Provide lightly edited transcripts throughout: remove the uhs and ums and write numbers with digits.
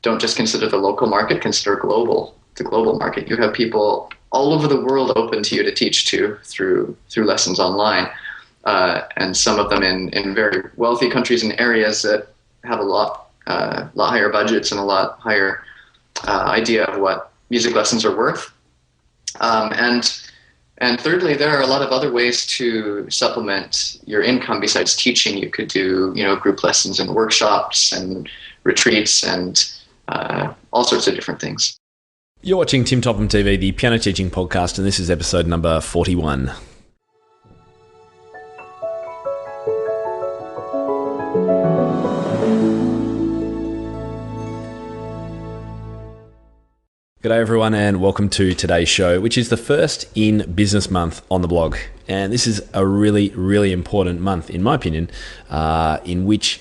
don't just consider the local market, consider the global market. You have people all over the world open to you to teach to through lessons online, and some of them in very wealthy countries and areas that have a lot higher budgets and a lot higher idea of what music lessons are worth. And thirdly, there are a lot of other ways to supplement your income besides teaching. You could do, group lessons and workshops and retreats and all sorts of different things. You're watching Tim Topham TV, the piano teaching podcast, and this is episode number 41. G'day everyone, and welcome to today's show, which is the first in business month on the blog. And this is a really, really important month, in my opinion, in which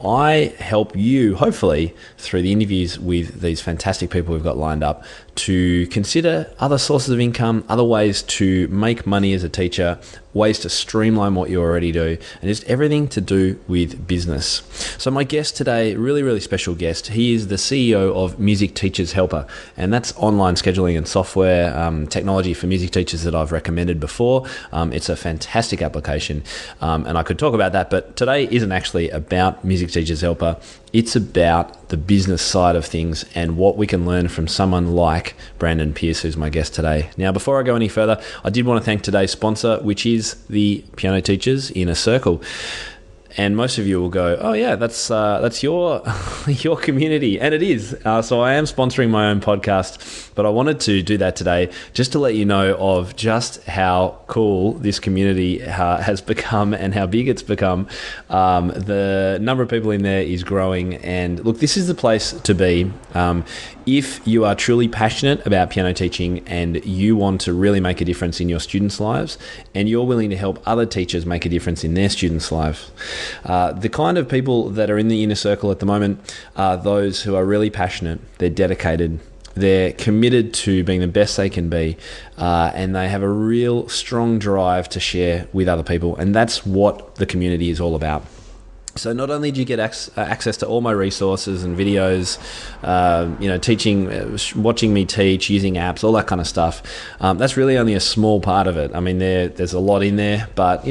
I help you, hopefully, through the interviews with these fantastic people we've got lined up, to consider other sources of income, other ways to make money as a teacher, ways to streamline what you already do, and just everything to do with business. So my guest today, really, really special guest, he is the CEO of Music Teachers Helper, and that's online scheduling and software technology for music teachers that I've recommended before. It's a fantastic application, and I could talk about that, but today isn't actually about Music Teachers Helper. It's about the business side of things and what we can learn from someone like Brandon Pearce, who's my guest today. Now, before I go any further, I did want to thank today's sponsor, which is the Piano Teachers Inner Circle. And most of you will go, oh yeah, that's your your community, and it is. So I am sponsoring my own podcast, but I wanted to do that today just to let you know of just how cool this community has become and how big it's become. The number of people in there is growing, and look, this is the place to be. If you are truly passionate about piano teaching and you want to really make a difference in your students' lives, and you're willing to help other teachers make a difference in their students' lives. The kind of people that are in the inner circle at the moment are those who are really passionate, they're dedicated, they're committed to being the best they can be, and they have a real strong drive to share with other people, and that's what the community is all about. So not only do you get access to all my resources and videos, teaching, watching me teach, using apps, all that kind of stuff, that's really only a small part of it. I mean, there's a lot in there, but,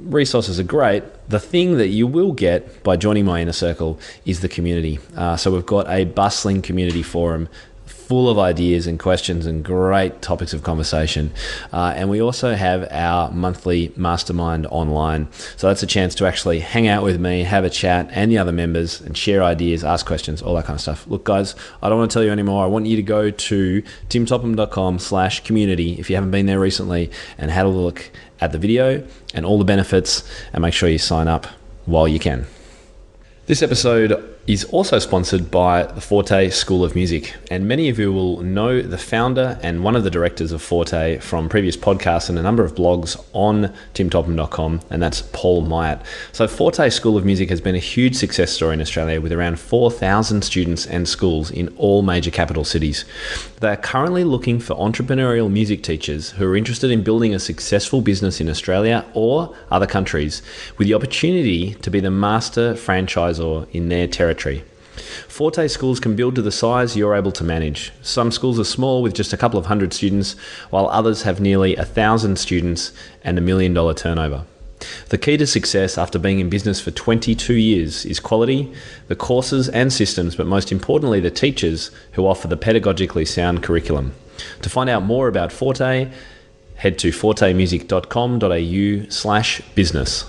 resources are great. The thing that you will get by joining my inner circle is the community. So we've got a bustling community forum full of ideas and questions and great topics of conversation. And we also have our monthly mastermind online. So that's a chance to actually hang out with me, have a chat, and the other members, and share ideas, ask questions, all that kind of stuff. Look, guys, I don't want to tell you anymore. I want you to go to timtopham.com/community if you haven't been there recently and had a look at the video and all the benefits, and make sure you sign up while you can. This episode is also sponsored by the Forte School of Music, and many of you will know the founder and one of the directors of Forte from previous podcasts and a number of blogs on timtopham.com, and that's Paul Myatt. So Forte School of Music has been a huge success story in Australia with around 4,000 students and schools in all major capital cities. They are currently looking for entrepreneurial music teachers who are interested in building a successful business in Australia or other countries with the opportunity to be the master franchisor in their territory. Forte schools can build to the size you're able to manage. Some schools are small with just a couple of hundred students, while others have nearly 1,000 students and $1 million turnover. The key to success after being in business for 22 years is quality, the courses and systems, but most importantly, the teachers who offer the pedagogically sound curriculum. To find out more about Forte, head to fortemusic.com.au/business.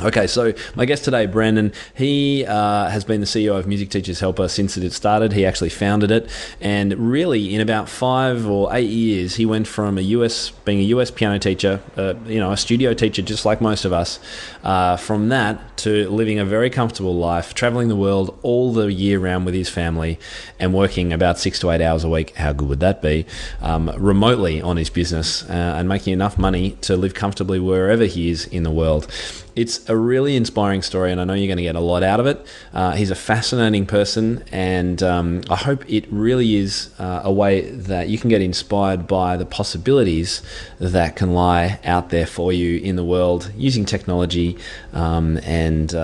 Okay, so my guest today, Brandon, he has been the CEO of Music Teachers Helper since it started. He actually founded it, and really in about 5 or 8 years, he went from being a US piano teacher, a studio teacher just like most of us, from that to living a very comfortable life, traveling the world all the year round with his family and working about 6 to 8 hours a week. How good would that be? Remotely on his business and making enough money to live comfortably wherever he is in the world. It's a really inspiring story, and I know you're going to get a lot out of it. He's a fascinating person, and I hope it really is a way that you can get inspired by the possibilities that can lie out there for you in the world using technology. Let's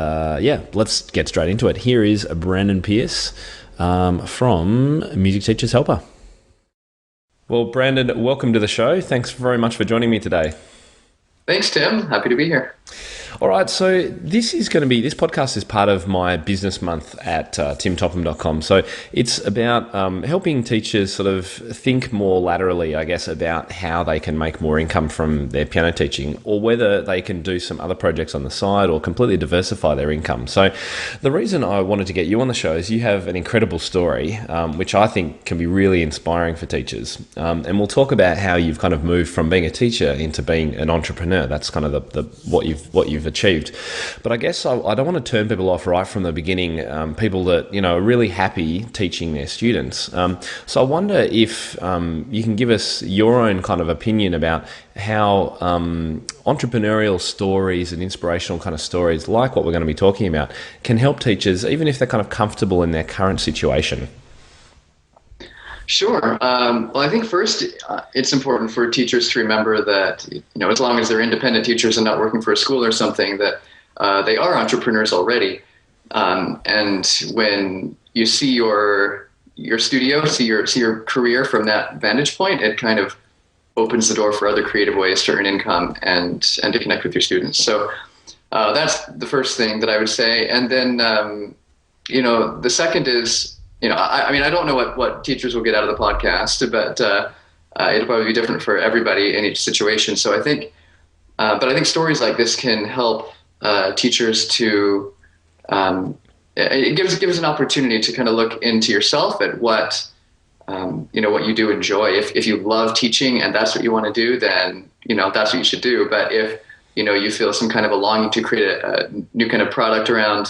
get straight into it. Here is Brandon Pearce from Music Teachers Helper. Well, Brandon, welcome to the show. Thanks very much for joining me today. Thanks, Tim. Happy to be here. All right, so this podcast is part of my business month at timtopham.com. So it's about helping teachers sort of think more laterally, I guess, about how they can make more income from their piano teaching, or whether they can do some other projects on the side or completely diversify their income. So the reason I wanted to get you on the show is you have an incredible story, which I think can be really inspiring for teachers. And we'll talk about how you've kind of moved from being a teacher into being an entrepreneur. That's kind of the what you've achieved. But I guess I don't want to turn people off right from the beginning, people that, are really happy teaching their students. So I wonder if you can give us your own kind of opinion about how entrepreneurial stories and inspirational kind of stories, like what we're going to be talking about, can help teachers, even if they're kind of comfortable in their current situation. Sure. Well, I think first it's important for teachers to remember that, as long as they're independent teachers and not working for a school or something, that they are entrepreneurs already. And when you see your studio, see your career from that vantage point, it kind of opens the door for other creative ways to earn income and to connect with your students. So that's the first thing that I would say. And then, the second is, I don't know what teachers will get out of the podcast, but it'll probably be different for everybody in each situation. So I think stories like this can help teachers to, it gives an opportunity to kind of look into yourself at what you do enjoy. If you love teaching and that's what you want to do, then, that's what you should do. But if, you feel some kind of a longing to create a new kind of product around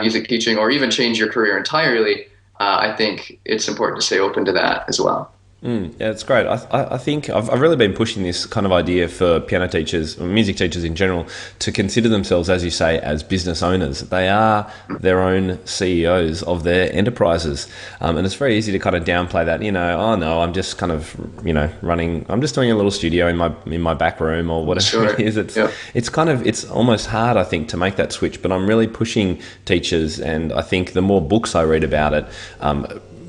music teaching, or even change your career entirely, I think it's important to stay open to that as well. Yeah, that's great. I think I've really been pushing this kind of idea for piano teachers, or music teachers in general, to consider themselves, as you say, as business owners. They are their own CEOs of their enterprises. And it's very easy to kind of downplay that, oh no, I'm just kind of, running, I'm just doing a little studio in my back room or whatever. Sure. It is. It's almost hard, I think, to make that switch, but I'm really pushing teachers, and I think the more books I read about it,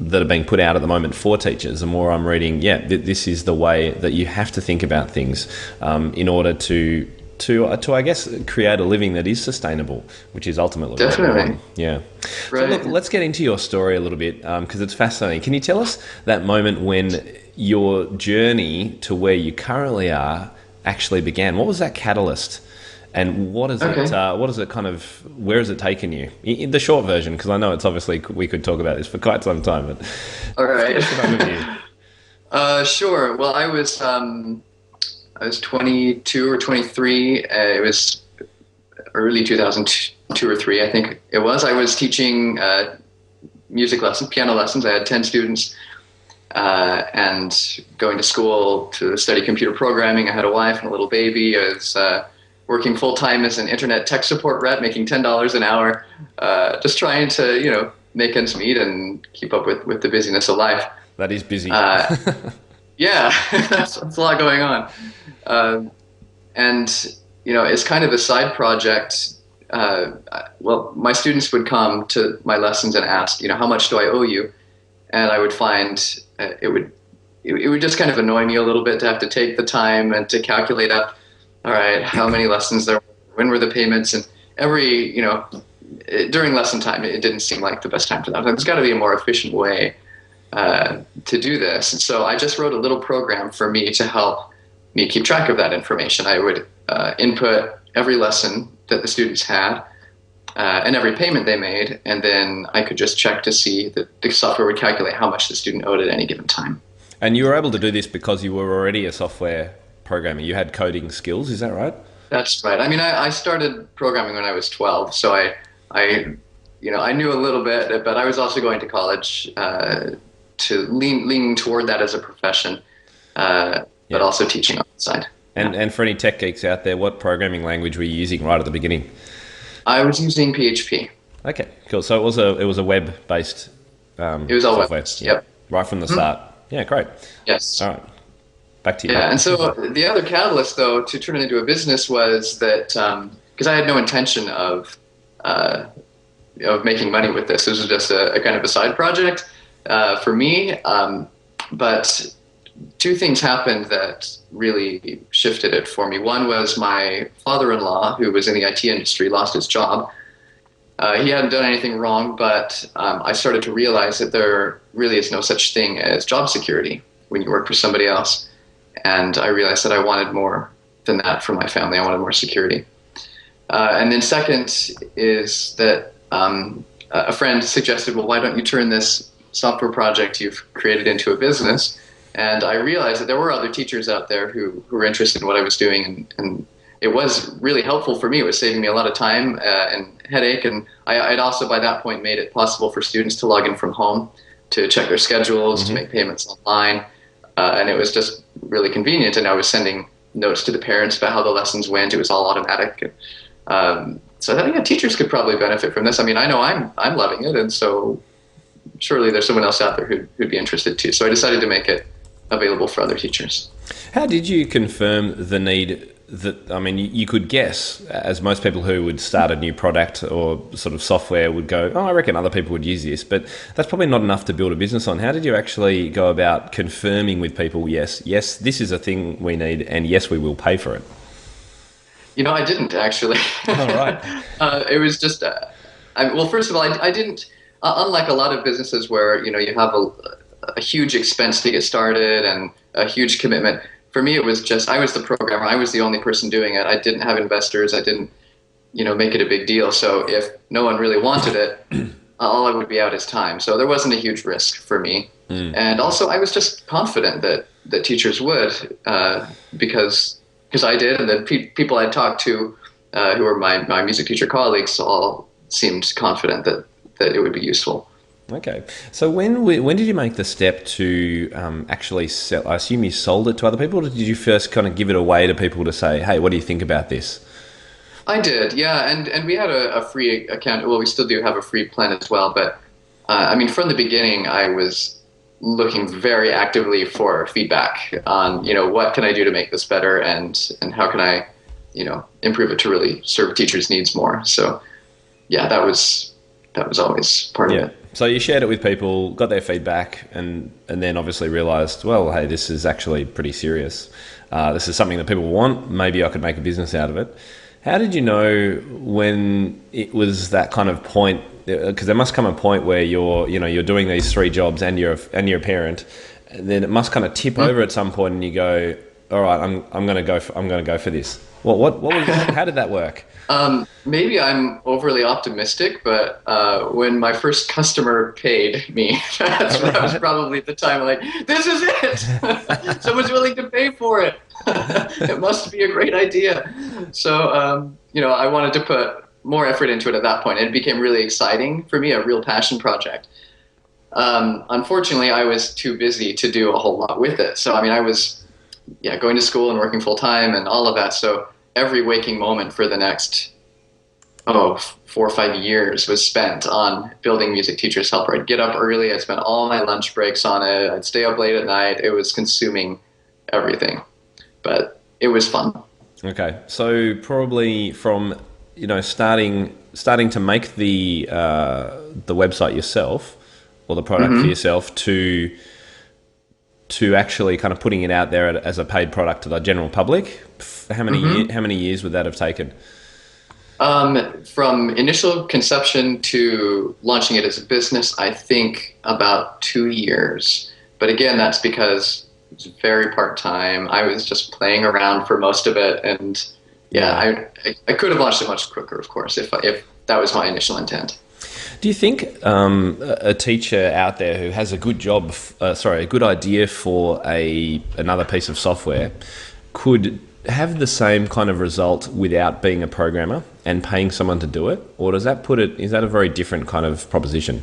that are being put out at the moment for teachers, the more I'm reading, this is the way that you have to think about things in order to I guess create a living that is sustainable, which is ultimately definitely. Yeah. Right. So look, let's get into your story a little bit, because it's fascinating. Can you tell us that moment when your journey to where you currently are actually began? What was that catalyst? And what is it kind of, where has it taken you? In the short version, because I know it's obviously, we could talk about this for quite some time, but all right. Sure. Well, I was 22 or 23. It was early 2002 or 3, I think it was. I was teaching piano lessons. I had 10 students, and going to school to study computer programming. I had a wife and a little baby. I was working full-time as an internet tech support rep, making $10 an hour, just trying to, make ends meet and keep up with the busyness of life. That is busy. Yeah, that's a lot going on. And, as kind of a side project, my students would come to my lessons and ask, how much do I owe you? And I would find it would just kind of annoy me a little bit to have to take the time and to calculate up, all right, how many lessons there were, when were the payments, and during lesson time, it didn't seem like the best time for that. There's got to be a more efficient way to do this. And so I just wrote a little program for me to help me keep track of that information. I would input every lesson that the students had and every payment they made, and then I could just check to see that the software would calculate how much the student owed at any given time. And you were able to do this because you were already a software programmer. You had coding skills, is that right? That's right. I mean, I started programming when I was 12, so I knew a little bit, but I was also going to college to lean toward that as a profession, but also teaching on the side. And for any tech geeks out there, what programming language were you using right at the beginning? I was using PHP. Okay, cool. So it was a web-based it was all software. Web-based, yep. Right from the start. Yeah, great. Yes. All right. Back to you. Yeah, and so the other catalyst, though, to turn it into a business was that because I had no intention of of making money with this. This was just a kind of a side project for me. But two things happened that really shifted it for me. One was my father-in-law, who was in the IT industry, lost his job. He hadn't done anything wrong, but I started to realize that there really is no such thing as job security when you work for somebody else. And I realized that I wanted more than that for my family. I wanted more security. And then second is that a friend suggested, well, why don't you turn this software project you've created into a business? And I realized that there were other teachers out there who were interested in what I was doing, and it was really helpful for me. It was saving me a lot of time and headache, and I'd also by that point made it possible for students to log in from home, to check their schedules, to make payments online, and it was just really convenient. And I was sending notes to the parents about how the lessons went. It was all automatic. So I think, yeah, teachers could probably benefit from this. I mean, I know I'm loving it, and so surely there's someone else out there who'd be interested too. So I decided to make it available for other teachers. How did you confirm the need? That, I mean, you could guess, as most people who would start a new product or sort of software would go, oh, I reckon other people would use this, but that's probably not enough to build a business on. How did you actually go about confirming with people, yes, this is a thing we need, and yes, we will pay for it? You know, I didn't actually. All right. It was just, well, first of all, I didn't, unlike a lot of businesses where, you know, you have a huge expense to get started and a huge commitment. For me, it was just, I was the programmer. I was the only person doing it. I didn't have investors. I didn't, you know, make it a big deal. So if no one really wanted it, all I would be out is time. So there wasn't a huge risk for me. And also I was just confident that teachers would, because I did. And then people I talked to who were my music teacher colleagues all seemed confident that it would be useful. Okay. So when did you make the step to actually sell? I assume you sold it to other people, or did you first kind of give it away to people to say, hey, what do you think about this? I did, yeah. And we had a free account. Well, we still do have a free plan as well. But I mean, from the beginning, I was looking very actively for feedback on, you know, what can I do to make this better, and how can I, you know, improve it to really serve teachers' needs more. So yeah, that was always part of it. So you shared it with people, got their feedback, and then obviously realised, well, hey, this is actually pretty serious. This is something that people want. Maybe I could make a business out of it. How did you know when it was that kind of point? Because there must come a point where you're doing these three jobs and you're a parent, and then it must kind of tip over at some point, and you go, all right, I'm going to go for this. What was, how did that work? Maybe I'm overly optimistic, but when my first customer paid me, that was probably the time, like, this is it. Someone's willing to pay for it. It must be a great idea. So, you know, I wanted to put more effort into it at that point. It became really exciting for me, a real passion project. Unfortunately, I was too busy to do a whole lot with it. So, I mean, I was going to school and working full time and all of that. So every waking moment for the next 4 or 5 years was spent on building Music Teachers Helper. I'd get up early. I'd spend all my lunch breaks on it. I'd stay up late at night. It was consuming everything, but it was fun. Okay, so probably from, you know, starting to make the website yourself, or the product for yourself, to actually kind of putting it out there as a paid product to the general public. How many years would that have taken? From initial conception to launching it as a business, I think about 2 years. But again, that's because it's very part-time. I was just playing around for most of it. And I could have launched it much quicker, of course, if that was my initial intent. Do you think a teacher out there who has a good a good idea for another piece of software could have the same kind of result without being a programmer and paying someone to do it? Or is that a very different kind of proposition?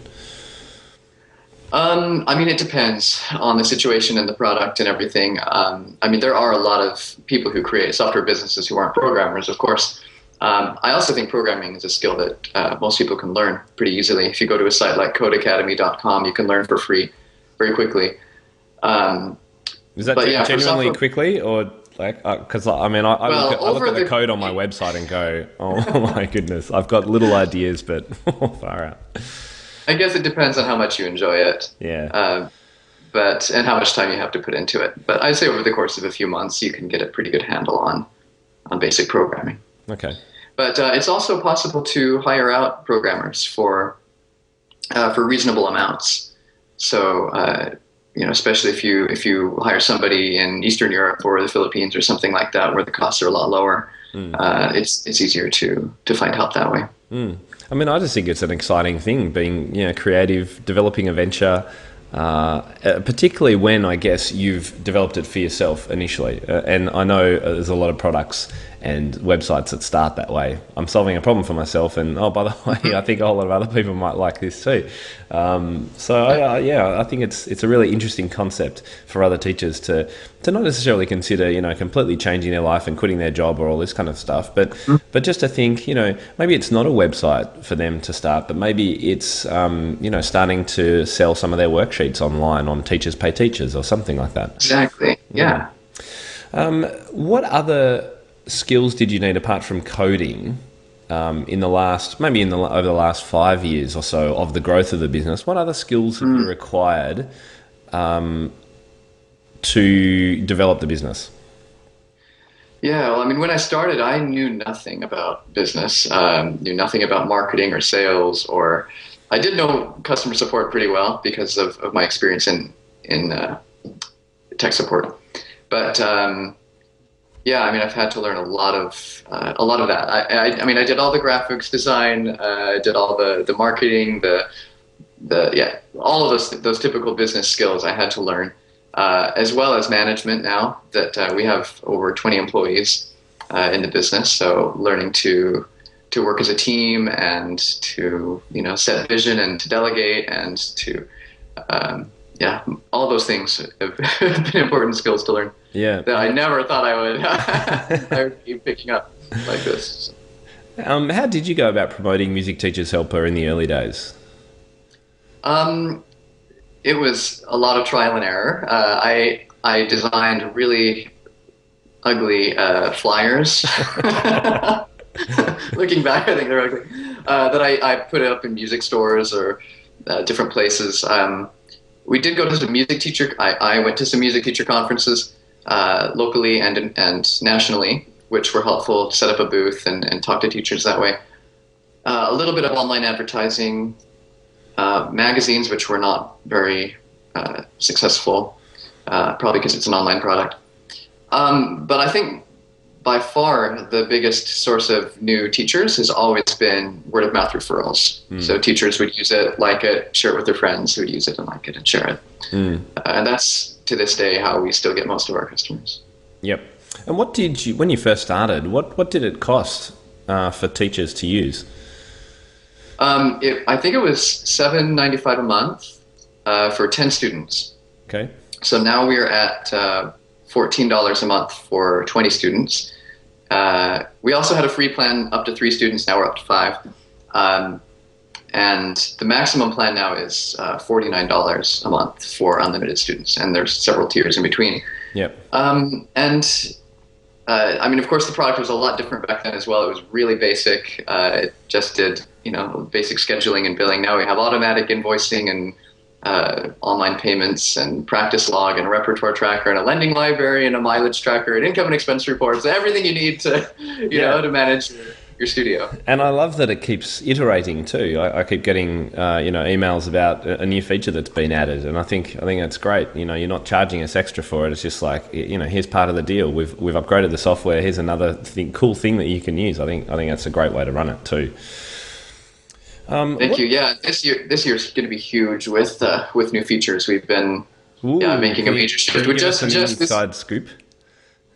I mean, it depends on the situation and the product and everything. I mean, there are a lot of people who create software businesses who aren't programmers, of course. I also think programming is a skill that most people can learn pretty easily. If you go to a site like codeacademy.com, you can learn for free very quickly. Is that genuinely quickly, or Like, because I Well, look over at the the code on my website and go, oh my goodness, I've got little ideas, but far out. I guess it depends on how much you enjoy it. Yeah. Uh, and how much time you have to put into it. But I'd say over the course of a few months, you can get a pretty good handle on basic programming. Okay. But it's also possible to hire out programmers for reasonable amounts. So especially if you hire somebody in Eastern Europe or the Philippines or something like that, where the costs are a lot lower, it's easier to find help that way. I mean, I just think it's an exciting thing, being creative, developing a venture. Particularly when I guess you've developed it for yourself initially. And I know there's a lot of products and websites that start that way. I'm solving a problem for myself, and oh, by the way, I think a whole lot of other people might like this too. I think it's a really interesting concept for other teachers to not necessarily consider, completely changing their life and quitting their job or all this kind of stuff, but just to think, maybe it's not a website for them to start, but maybe it's starting to sell some of their worksheets online on Teachers Pay Teachers or something like that. Exactly. Yeah. What other skills did you need apart from coding over the last 5 years or so of the growth of the business? What other skills have you required to develop the business? Yeah, well, I mean, when I started, I knew nothing about business, knew nothing about marketing or sales, or I did know customer support pretty well because of my experience in tech support. But I mean, I've had to learn a lot of that. I mean, I did all the graphics design, I did all the marketing, all of those typical business skills I had to learn, as well as management. Now that we have over 20 employees in the business, so learning to work as a team and to set vision and to delegate and to all those things have been important skills to learn. Yeah, that I never thought I would be picking up like this. How did you go about promoting Music Teachers Helper in the early days? It was a lot of trial and error. I designed really ugly flyers. Looking back, I think they're ugly. That I put up in music stores or different places. We did go to some music teacher. I went to some music teacher conferences locally and nationally, which were helpful to set up a booth and talk to teachers that way. A little bit of online advertising, magazines, which were not very successful, probably because it's an online product. But I think by far the biggest source of new teachers has always been word of mouth referrals. So teachers would use it, like it, share it with their friends who would use it and like it and share it. And that's to this day how we still get most of our customers. Yep. And what did you, when you first started, what did it cost for teachers to use? I think it was $7.95 a month for 10 students. Okay. So now we're at $14 a month for 20 students. We also had a free plan up to 3 students. Now we're up to 5. And the maximum plan now is $49 a month for unlimited students. And there's several tiers in between. Yep. I mean, of course, the product was a lot different back then as well. It was really basic. It just did, basic scheduling and billing. Now we have automatic invoicing and online payments and practice log and a repertoire tracker and a lending library and a mileage tracker and income and expense reports, everything you need to, to manage your studio. And I love that it keeps iterating too. I keep getting, emails about a new feature that's been added. And I think that's great. You're not charging us extra for it. It's just like, here's part of the deal. We've upgraded the software. Here's another cool thing that you can use. I think that's a great way to run it too. Thank you. Yeah, this year's going to be huge with new features. We've been making a major shift. We just inside scoop.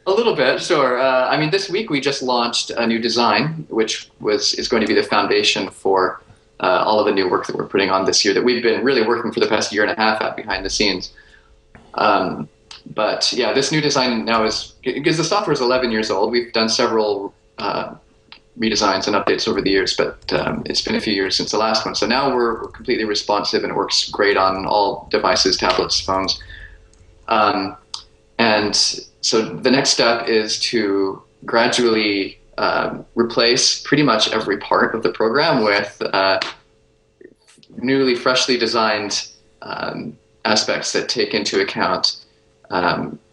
A little bit, sure. I mean, this week we just launched a new design, which is going to be the foundation for all of the new work that we're putting on this year that we've been really working for the past year and a half at behind the scenes. But yeah, this new design now is, because the software is 11 years old. We've done several redesigns and updates over the years, but it's been a few years since the last one. So now we're completely responsive and it works great on all devices, tablets, phones. And so the next step is to gradually replace pretty much every part of the program with newly, freshly designed aspects that take into account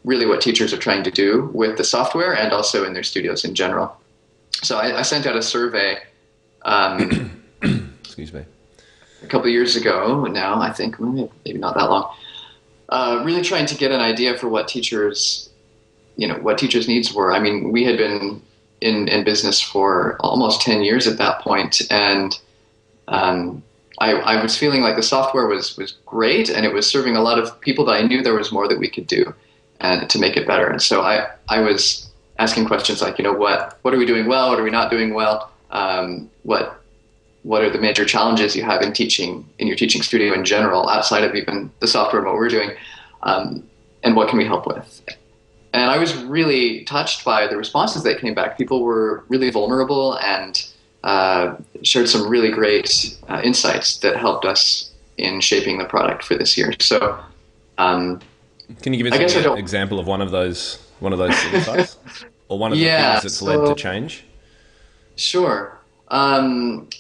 really what teachers are trying to do with the software and also in their studios in general. So I sent out a survey Excuse me. a couple of years ago now, I think, maybe not that long, really trying to get an idea for what teachers' needs were. I mean, we had been in business for almost 10 years at that point, and I was feeling like the software was great, and it was serving a lot of people, but I knew there was more that we could do and to make it better. And so I was asking questions like, what are we doing well? What are we not doing well? What are the major challenges you have in your teaching studio in general, outside of even the software and what we're doing, and what can we help with? And I was really touched by the responses that came back. People were really vulnerable and shared some really great insights that helped us in shaping the product for this year. So, can you give us an example of one of those insights, or one of the things that's led to change? Sure. Invoicing,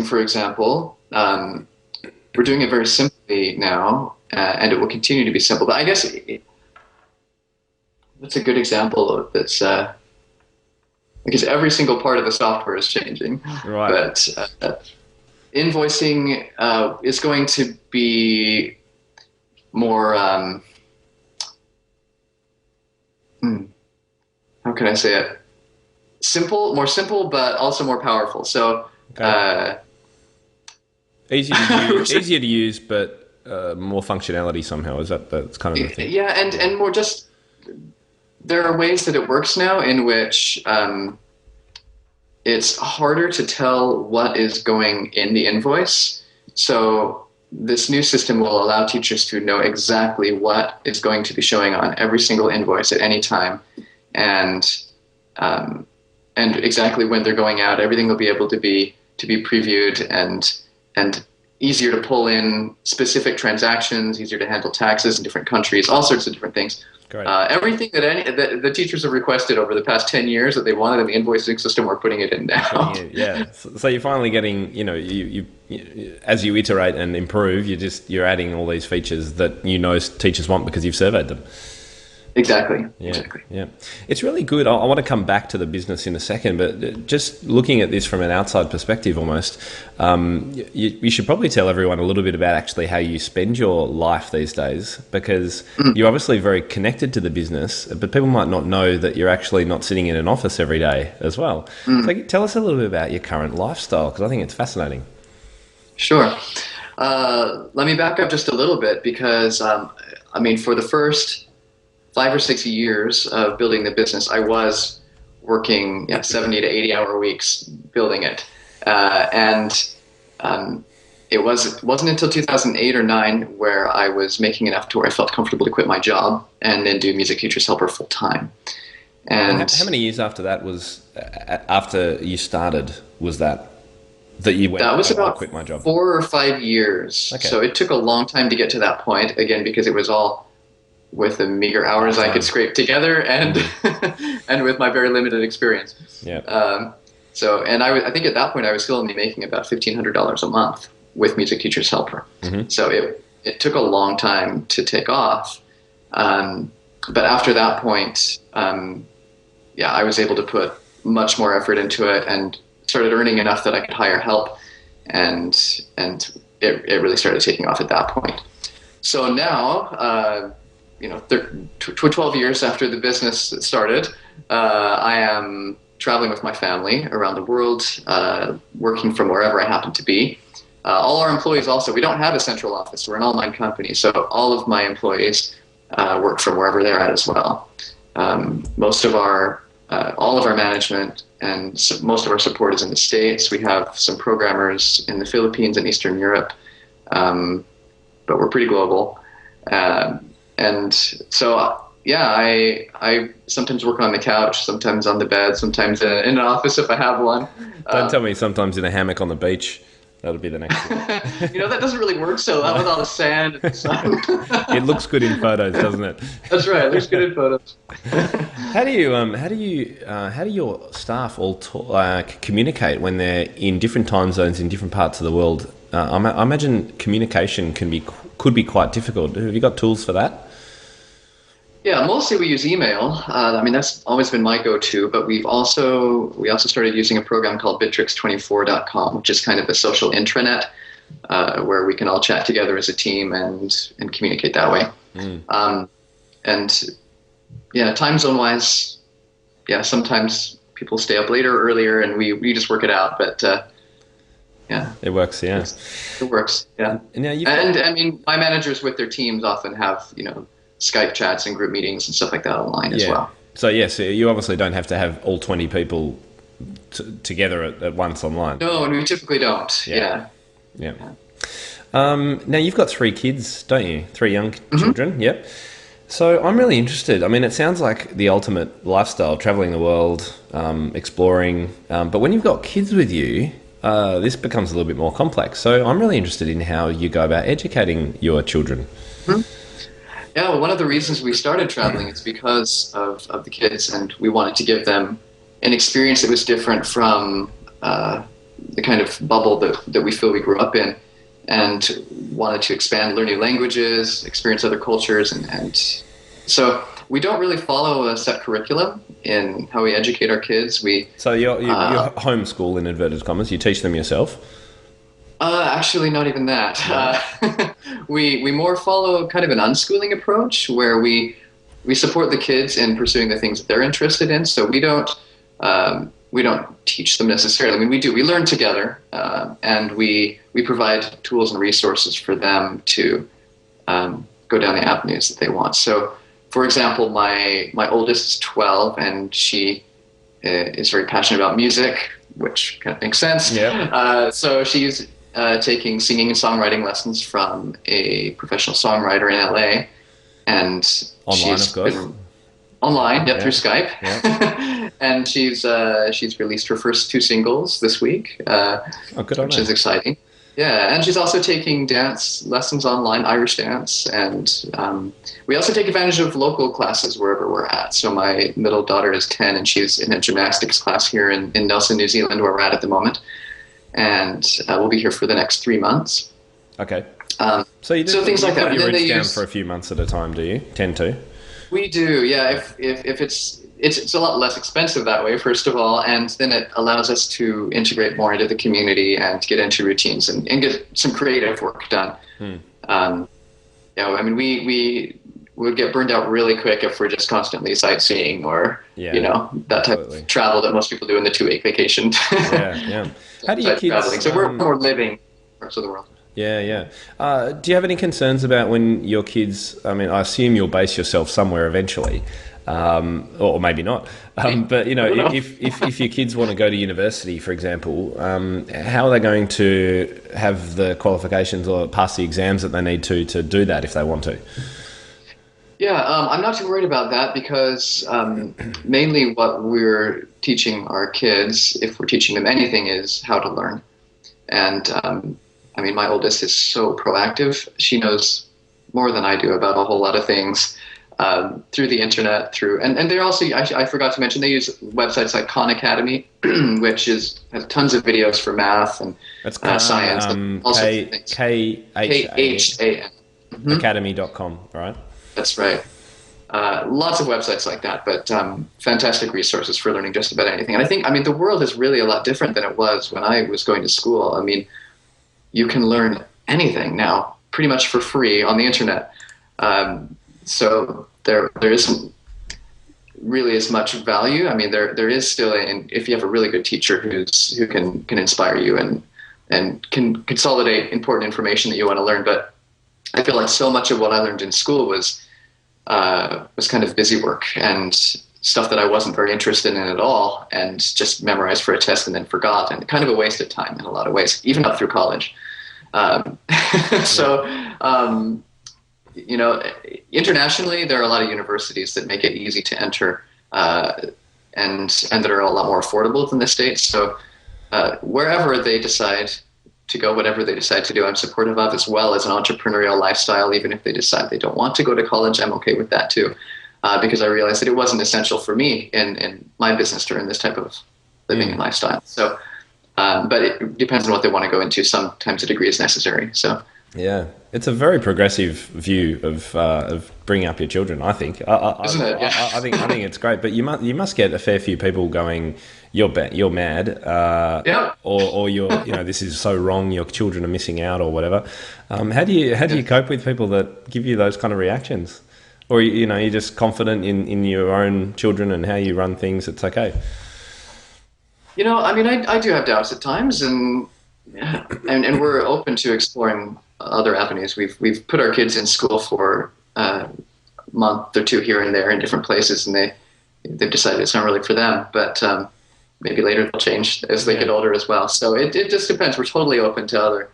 for example. We're doing it very simply now, and it will continue to be simple. But I guess that's a good example of this, because every single part of the software is changing. Right. But invoicing is going to be more, how can I say it? More simple, but also more powerful. So, okay. Easier to use, but more functionality somehow. That's kind of the thing? Yeah, and more just, there are ways that it works now in which it's harder to tell what is going in the invoice. So this new system will allow teachers to know exactly what is going to be showing on every single invoice at any time, and exactly when they're going out. Everything will be able to be previewed and easier to pull in specific transactions, easier to handle taxes in different countries, all sorts of different things. Great. Everything that the teachers have requested over the past 10 years that they wanted in the invoicing system, we're putting it in now. Yeah. So you're finally getting, you as you iterate and improve, you're adding all these features that teachers want because you've surveyed them. Exactly. Yeah. Exactly. Yeah. It's really good. I want to come back to the business in a second, but just looking at this from an outside perspective almost, you should probably tell everyone a little bit about actually how you spend your life these days, because you're obviously very connected to the business, but people might not know that you're actually not sitting in an office every day as well. So tell us a little bit about your current lifestyle, because I think it's fascinating. Sure. Let me back up just a little bit, because for the first 5 or 6 years of building the business, I was working 70 to 80 hour weeks building it. It wasn't until 2008 or 9 where I was making enough to where I felt comfortable to quit my job and then do Music Teacher's Helper full time. And how many years after that after you started, was that you went? That was about quit my job. 4 or 5 years. Okay. So it took a long time to get to that point, again, because it was all with the meager hours I could scrape together and and with my very limited experience. Yeah. I think at that point I was still only making about $1,500 a month with Music Teacher's Helper. Mm-hmm. So it took a long time to take off. But after that point, I was able to put much more effort into it and started earning enough that I could hire help, and it really started taking off at that point. So now, 12 years after the business started, I am traveling with my family around the world, working from wherever I happen to be. All our employees also, we don't have a central office. We're an online company, so all of my employees work from wherever they're at as well. All of our management and most of our support is in the States. We have some programmers in the Philippines and Eastern Europe, but we're pretty global. And so, I sometimes work on the couch, sometimes on the bed, sometimes in an office if I have one. Don't tell me sometimes in a hammock on the beach. That'll be the next one. That doesn't really work so well with all the sand and the sun. It looks good in photos, doesn't it? That's right. It looks good in photos. How do your staff all communicate when they're in different time zones in different parts of the world? I imagine communication could be quite difficult. Have you got tools for that? Yeah, mostly we use email. That's always been my go-to, but we also started using a program called Bitrix24.com, which is kind of a social intranet where we can all chat together as a team and communicate that way. Time zone wise, sometimes people stay up later or earlier, and we just work it out. But it works. Yeah, it works. Yeah, my managers with their teams often have Skype chats and group meetings and stuff like that online as well. So yes, you obviously don't have to have all 20 people together at once online. No, and we typically don't. Yeah. Now you've got 3 kids, don't you? 3 young children. Yep. So I'm really interested. I mean, it sounds like the ultimate lifestyle, traveling the world, exploring. But when you've got kids with you, this becomes a little bit more complex. So I'm really interested in how you go about educating your children. Yeah, well, one of the reasons we started traveling is because of the kids, and we wanted to give them an experience that was different from the kind of bubble that we feel we grew up in, and wanted to expand, learn new languages, experience other cultures, and so we don't really follow a set curriculum in how we educate our kids. So you're homeschool in inverted commas. You teach them yourself? Actually, not even that. We more follow kind of an unschooling approach where we support the kids in pursuing the things that they're interested in. So we don't teach them necessarily. I mean, we learn together, and we provide tools and resources for them to go down the avenues that they want. So, for example, my oldest is 12, and she is very passionate about music, which kind of makes sense. Yeah. So she's taking singing and songwriting lessons from a professional songwriter in LA, and online, of course. Online, through Skype. Yeah. And she's released her first 2 singles this week, which is exciting. Yeah, and she's also taking dance lessons online, Irish dance, and we also take advantage of local classes wherever we're at. So my middle daughter is 10, and she's in a gymnastics class here in Nelson, New Zealand, where we're at the moment. And we'll be here for the next 3 months. Okay. So things like that. You put your roots down for a few months at a time, do you? Tend to? We do, yeah. If it's a lot less expensive that way, first of all, and then it allows us to integrate more into the community and get into routines and get some creative work done. We would get burned out really quick if we're just constantly sightseeing or that type of travel that most people do in the 2-week vacation. Yeah. How do your kids? Traveling. So we're more living parts of the world. Yeah. Do you have any concerns about when your kids? I mean, I assume you'll base yourself somewhere eventually, or maybe not. But if your kids want to go to university, for example, how are they going to have the qualifications or pass the exams that they need to do that if they want to? Yeah, I'm not too worried about that because mainly what we're teaching our kids, if we're teaching them anything, is how to learn. And my oldest is so proactive. She knows more than I do about a whole lot of things through the internet, and they're also, I forgot to mention, they use websites like Khan Academy, which has tons of videos for math and science. And all sorts of things. KHAN. Academy.com, right? That's right. Lots of websites like that, but fantastic resources for learning just about anything. And I think, the world is really a lot different than it was when I was going to school. You can learn anything now pretty much for free on the internet. So there isn't really as much value. There is still, if you have a really good teacher who can inspire you and can consolidate important information that you want to learn. But I feel like so much of what I learned in school was kind of busy work and stuff that I wasn't very interested in at all, and just memorized for a test and then forgot, and kind of a waste of time in a lot of ways, even up through college. Internationally, there are a lot of universities that make it easy to enter, and that are a lot more affordable than the States. So wherever they decide to go, whatever they decide to do, I'm supportive of, as well as an entrepreneurial lifestyle. Even if they decide they don't want to go to college, I'm okay with that too, because I realized that it wasn't essential for me in my business to earn this type of living and lifestyle. So, but it depends on what they want to go into. Sometimes a degree is necessary. So. Yeah, it's a very progressive view of bringing up your children. I think, Isn't it? Yeah. I think it's great. But you must get a fair few people going, you're mad, Yeah. or this is so wrong. Your children are missing out, or whatever. How do you cope with people that give you those kind of reactions, or you're just confident in your own children and how you run things? It's okay. I mean, I do have doubts at times, and we're open to exploring other avenues. We've put our kids in school for a month or two here and there in different places, and they've decided it's not really for them. But maybe later they'll change as they get older as well. So it just depends. We're totally open to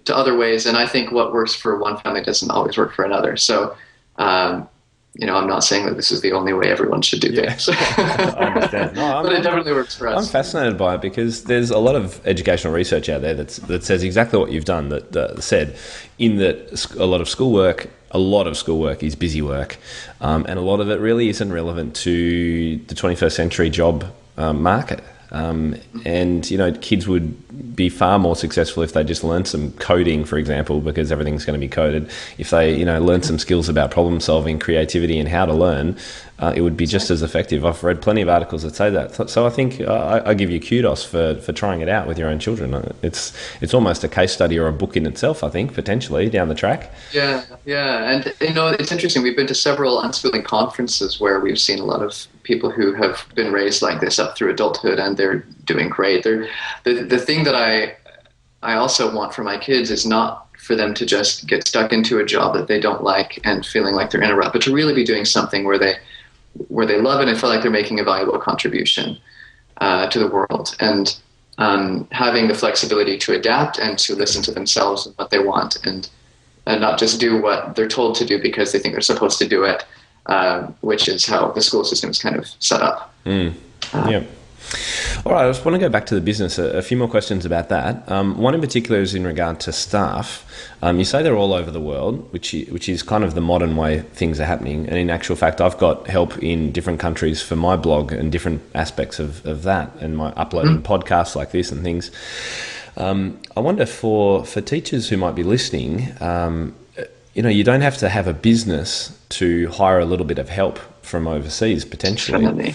other ways, and I think what works for one family doesn't always work for another. So I'm not saying that this is the only way everyone should do things. I understand. No, but it definitely works for us. I'm fascinated by it because there's a lot of educational research out there that says exactly what you've done. That said, in that a lot of schoolwork is busy work, and a lot of it really isn't relevant to the 21st century job market. And kids would be far more successful if they just learned some coding, for example, because everything's going to be coded. If they learn some skills about problem solving, creativity, and how to learn, it would be just as effective. I've read plenty of articles that say that. So I think I give you kudos for trying it out with your own children. It's almost a case study or a book in itself, I think, potentially down the track. Yeah, and it's interesting. We've been to several unschooling conferences where we've seen a lot of people who have been raised like this up through adulthood, and they're doing great. The thing that I also want for my kids is not for them to just get stuck into a job that they don't like and feeling like they're in a rut, but to really be doing something where they love it and feel like they're making a valuable contribution to the world, and having the flexibility to adapt and to listen to themselves and what they want, and not just do what they're told to do because they think they're supposed to do it, which is how the school system is kind of set up. Yeah. All right, I just want to go back to the business. A few more questions about that. One in particular is in regard to staff. You say they're all over the world, which is kind of the modern way things are happening. And in actual fact, I've got help in different countries for my blog and different aspects of that, and my uploading podcasts like this and things. I wonder for teachers who might be listening, you don't have to have a business to hire a little bit of help from overseas potentially.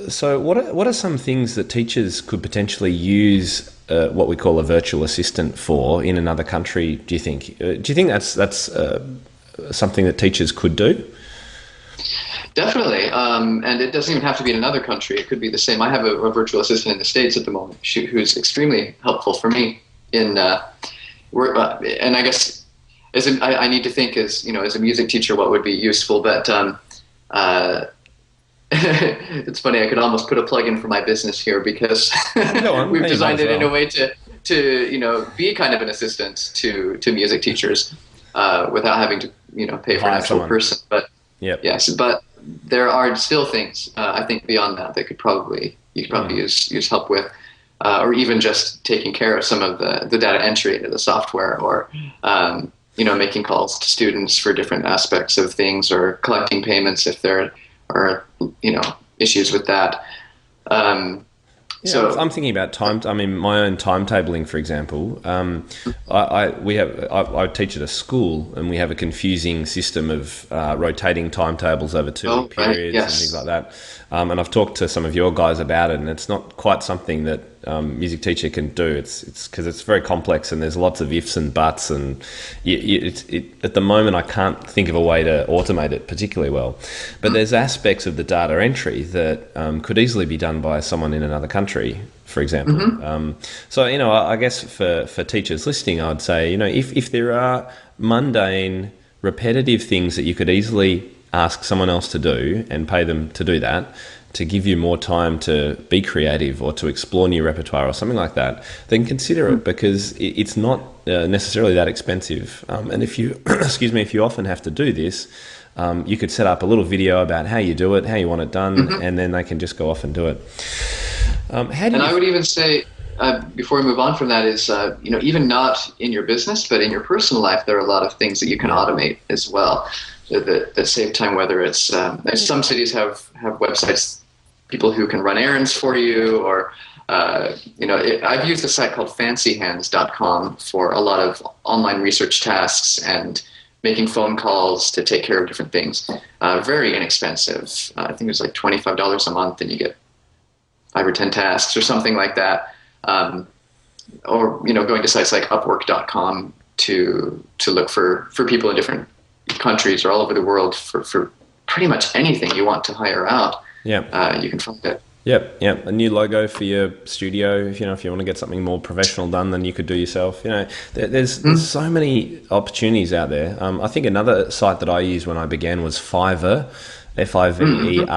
So what are some things that teachers could potentially use what we call a virtual assistant for in another country? Do you think? Do you think that's something that teachers could do? Definitely, and it doesn't even have to be in another country. It could be the same. I have a virtual assistant in the States at the moment who's extremely helpful for me in work. And I guess I need to think as a music teacher what would be useful, but it's funny. I could almost put a plug in for my business here because we've designed it in a way to be kind of an assistant to music teachers without having to pay for an actual person. But yes, but there are still things I think beyond that you could probably use help with, or even just taking care of some of the data entry into the software, or making calls to students for different aspects of things, or collecting payments if there are issues with that. So I'm thinking about my own timetabling, for example. I teach at a school, and we have a confusing system of rotating timetables over 2-week periods and things like that. And I've talked to some of your guys about it, and it's not quite something that music teacher can do. It's because it's very complex, and there's lots of ifs and buts, and at the moment I can't think of a way to automate it particularly well. But there's aspects of the data entry that could easily be done by someone in another country, for example. So I guess for teachers listening, I'd say if there are mundane, repetitive things that you could easily ask someone else to do and pay them to do that, to give you more time to be creative or to explore new repertoire or something like that, then consider it, because it's not necessarily that expensive. And if you, if you often have to do this, you could set up a little video about how you do it, how you want it done, and then they can just go off and do it. I would even say, before we move on from that is, even not in your business, but in your personal life, there are a lot of things that you can automate as well that save time, whether it's, some cities have websites, people who can run errands for you, or, I've used a site called fancyhands.com for a lot of online research tasks and making phone calls to take care of different things. Very inexpensive. I think it's like $25 a month and you get 5 or 10 tasks or something like that. Or, going to sites like upwork.com to look for people in different countries or all over the world for pretty much anything you want to hire out. Yeah. You can find it. Yep. A new logo for your studio. If you want to get something more professional done than you could do yourself. There's so many opportunities out there. I think another site that I used when I began was Fiverr, Fiverr.com,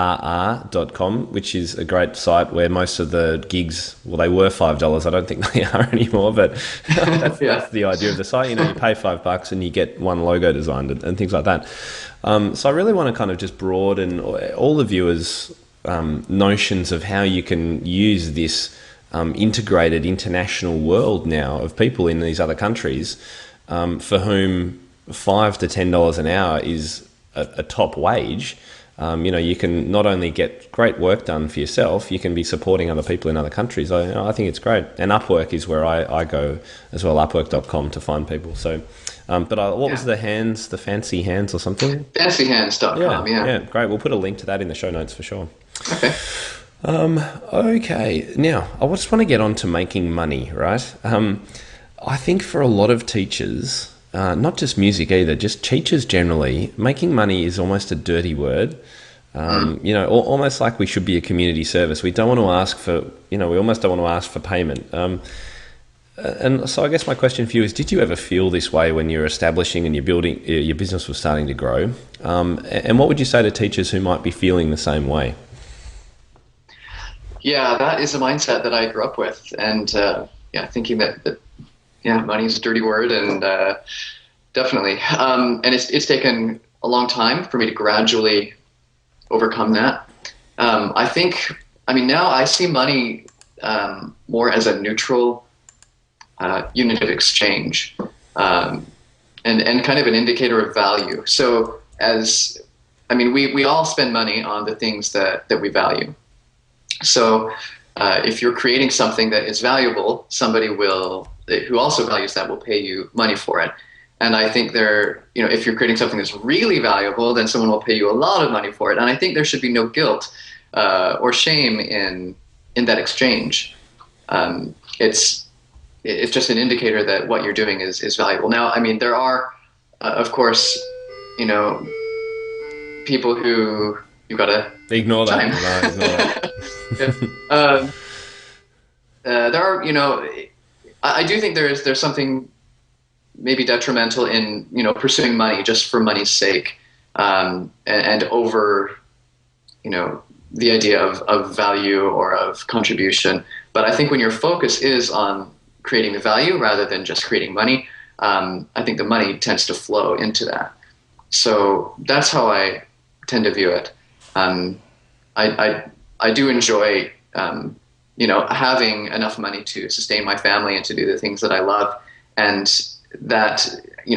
which is a great site where most of the gigs, well, they were $5. I don't think they are anymore, but that's the idea of the site. You pay $5 and you get one logo designed and things like that. So I really want to kind of just broaden all the viewers' notions of how you can use this integrated international world now of people in these other countries for whom $5 to $10 an hour is a top wage. You can not only get great work done for yourself, you can be supporting other people in other countries. I think it's great. And Upwork is where I go as well, upwork.com, to find people. So, what was the fancy hands or something? Fancyhands.com, yeah. Great. We'll put a link to that in the show notes for sure. Okay. Okay. Now, I just want to get on to making money, right? I think for a lot of teachers, not just music either, just teachers generally, making money is almost a dirty word. Almost like we should be a community service. We don't want to ask for, we almost don't want to ask for payment. And so I guess my question for you is, did you ever feel this way when you were establishing and your business was starting to grow? And what would you say to teachers who might be feeling the same way? Yeah, that is a mindset that I grew up with. And thinking that money is a dirty word, and definitely. And it's taken a long time for me to gradually overcome that. Now I see money more as a neutral unit of exchange, and kind of an indicator of value. So we all spend money on the things that we value. So if you're creating something that is valuable, somebody who also values that will pay you money for it. And I think if you're creating something that's really valuable, then someone will pay you a lot of money for it. And I think there should be no guilt or shame in that exchange. It's just an indicator that what you're doing is valuable. Now, there are, of course, people who you've got to ignore that. Ignore that. There are, I do think there's something maybe detrimental in pursuing money just for money's sake, and over the idea of value or of contribution. But I think when your focus is on creating the value rather than just creating money, I think the money tends to flow into that. So that's how I tend to view it. I do enjoy having enough money to sustain my family and to do the things that I love, and that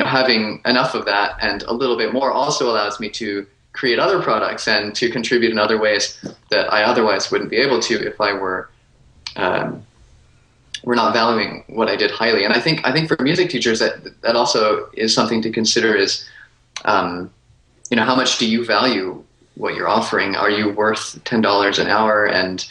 having enough of that and a little bit more also allows me to create other products and to contribute in other ways that I otherwise wouldn't be able to if I were not valuing what I did highly. And I think for music teachers that also is something to consider is how much do you value what you're offering? Are you worth $10 an hour? And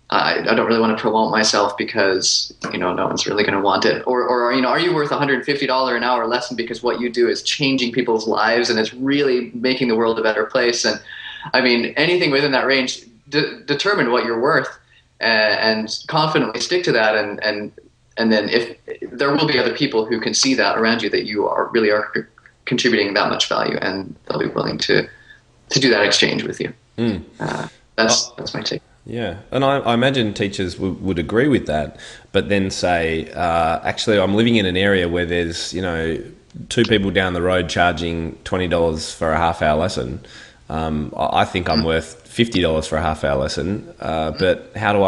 I don't really want to promote myself because no one's really going to want it, or are you worth $150 an hour lesson because what you do is changing people's lives and it's really making the world a better place? And anything within that range, determine what you're worth and confidently stick to that, and then if there will be other people who can see that around you, that you really are contributing that much value, and they'll be willing to do that exchange with you. That's my take. Yeah, and I imagine teachers would agree with that, but then say, actually, I'm living in an area where there's, 2 people down the road charging $20 for a half-hour lesson. I think I'm worth $50 for a half-hour lesson, but how do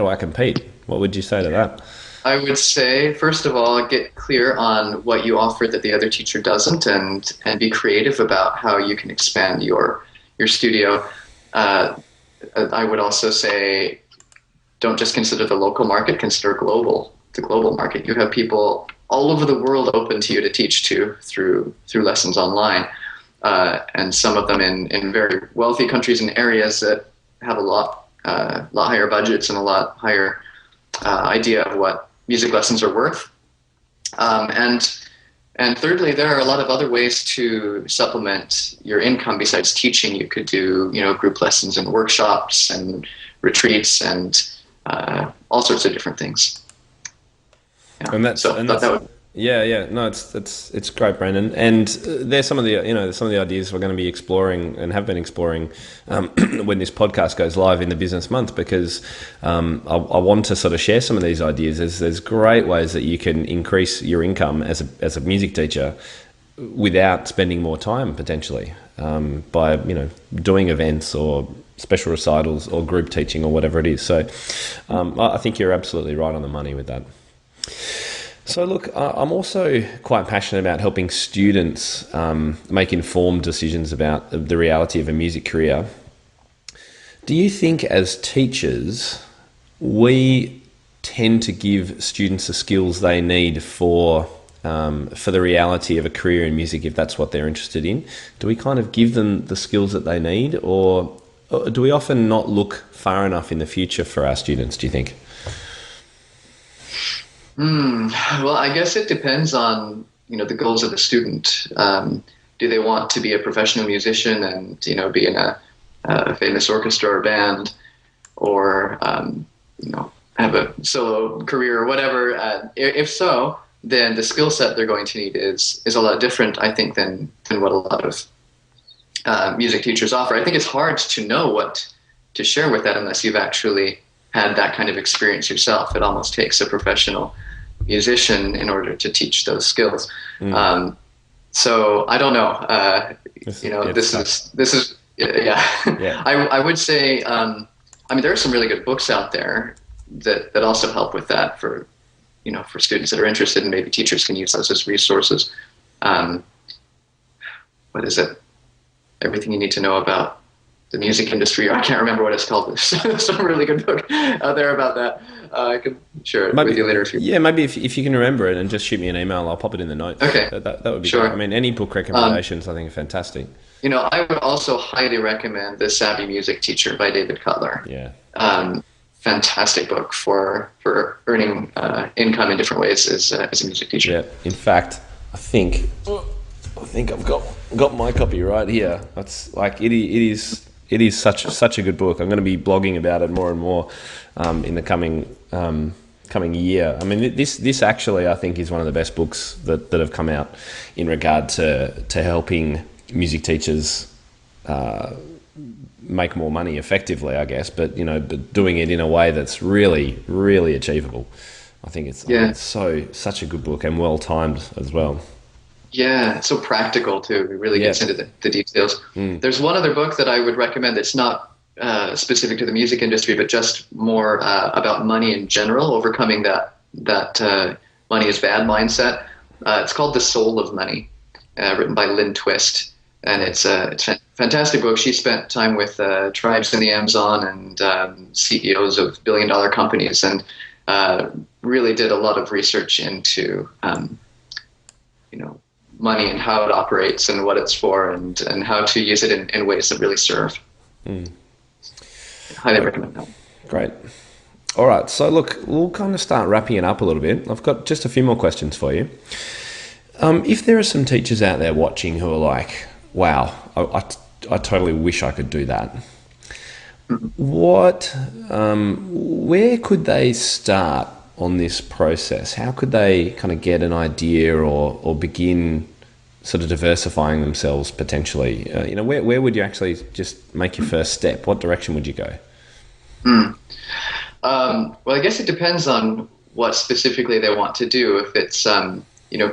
I compete? What would you say to that? I would say, first of all, get clear on what you offer that the other teacher doesn't, and be creative about how you can expand your studio. Uh, I would also say, don't just consider the local market, consider the global market. You have people all over the world open to you to teach to through lessons online, and some of them in very wealthy countries and areas that have a lot higher budgets and a lot higher idea of what music lessons are worth. And thirdly, there are a lot of other ways to supplement your income besides teaching. You could do, group lessons and workshops and retreats and all sorts of different things. Yeah. That would. Yeah. No, it's great, Brandon. And there's some of the ideas we're going to be exploring and have been exploring when this podcast goes live in the Business Month, because I want to sort of share some of these ideas. There's great ways that you can increase your income as a music teacher without spending more time potentially by doing events or special recitals or group teaching or whatever it is. So I think you're absolutely right on the money with that. So look, I'm also quite passionate about helping students make informed decisions about the reality of a music career. Do you think as teachers, we tend to give students the skills they need for the reality of a career in music, if that's what they're interested in? Do we kind of give them the skills that they need, or do we often not look far enough in the future for our students, do you think? Well, I guess it depends on, the goals of the student. Do they want to be a professional musician and, be in a famous orchestra or band, or, have a solo career or whatever? If so, then the skill set they're going to need is a lot different, I think, than what a lot of music teachers offer. I think it's hard to know what to share with that unless you've actually had that kind of experience yourself. It almost takes a professional musician in order to teach those skills. So I don't know. This is yeah. I would say, there are some really good books out there that also help with that for students that are interested, and maybe teachers can use those as resources. What is it? Everything you need to know about the music industry. I can't remember what it's called. There's some really good book out there about that. I could share it with you later. Maybe if you can remember it and just shoot me an email, I'll pop it in the notes. Okay. That would be sure. Great. I mean, any book recommendations I think are fantastic. I would also highly recommend The Savvy Music Teacher by David Cutler. Yeah. Fantastic book for earning income in different ways as a music teacher. Yeah. In fact, I think I've got my copy right here. That's like it is such a good book. I'm going to be blogging about it more and more in the coming year. I mean, this actually I think is one of the best books that have come out in regard to helping music teachers make more money effectively, I guess, but doing it in a way that's really, really achievable. I think it's such a good book and well timed as well. Yeah, it's so practical too. It really gets into the details. There's one other book that I would recommend that's not specific to the music industry, but just more about money in general, overcoming that money is bad mindset. It's called The Soul of Money, written by Lynn Twist, and it's a fantastic book. She spent time with tribes in the Amazon and CEOs of billion-dollar companies, and really did a lot of research into money and how it operates and what it's for, and how to use it in ways that really serve. Highly recommend that. Great. All right. So look, we'll kind of start wrapping it up a little bit. I've got just a few more questions for you. If there are some teachers out there watching who are like, wow, I totally wish I could do that. Where could they start on this process? How could they kind of get an idea or begin sort of diversifying themselves potentially? Where would you actually just make your first step? What direction would you go? Well, I guess it depends on what specifically they want to do. If it's